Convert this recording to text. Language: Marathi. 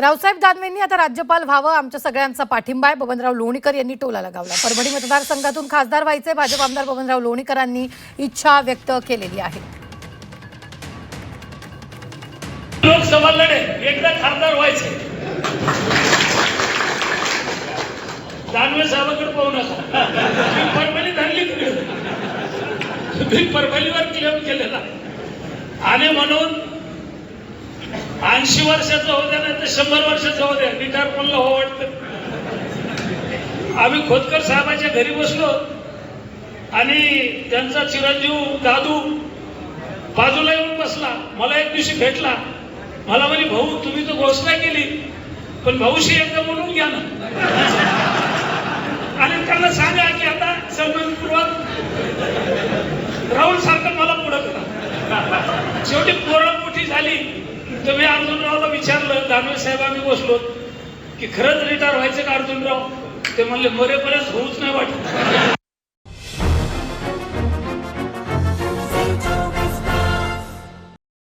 रावसाहेब दानवेंनी आता राज्यपाल व्हावं, आमच्या सगळ्यांचा पाठिंबा आहे. बबनराव लोणीकर यांनी टोला लगावला. परभणी मतदारसंघातून खासदार व्हायचे भाजप आमदार बबनराव लोणीकरांनी इच्छा व्यक्त केलेली आहे. लोकसभा लढे एकदा खासदार व्हायचे. दानवे साहेबांकडे पाहू नका. परभणी धरली तुम्ही परभणीवर क्लेम केलेला आणि म्हणून 80 वर्षाचं होऊ द्या नाही तर 100 वर्षाचं होऊ द्या, रिटायर पण हो वाटतं. आम्ही खोतकर साहेबांच्या घरी बसलो आणि त्यांचा चिरंजीव दादू बाजूला येऊन बसला. मला एक दिवशी भेटला. मला म्हणे, भाऊ तुम्ही तर घोषणा केली पण भाऊशी एकदा बोलून घ्या ना. आणि त्यांना सांगा की आता सन्मानपूर्वक राहुल सारखं मला पुढं करा. शेवटी पोरं मोठी झाली तर मी अर्जुनरावला विचारलं, दानवे साहेब आम्ही बसलो की खरंच रिटायर व्हायचं का अर्जुनराव? ते म्हणले मरेपर्यंत होऊच नाही वाटत.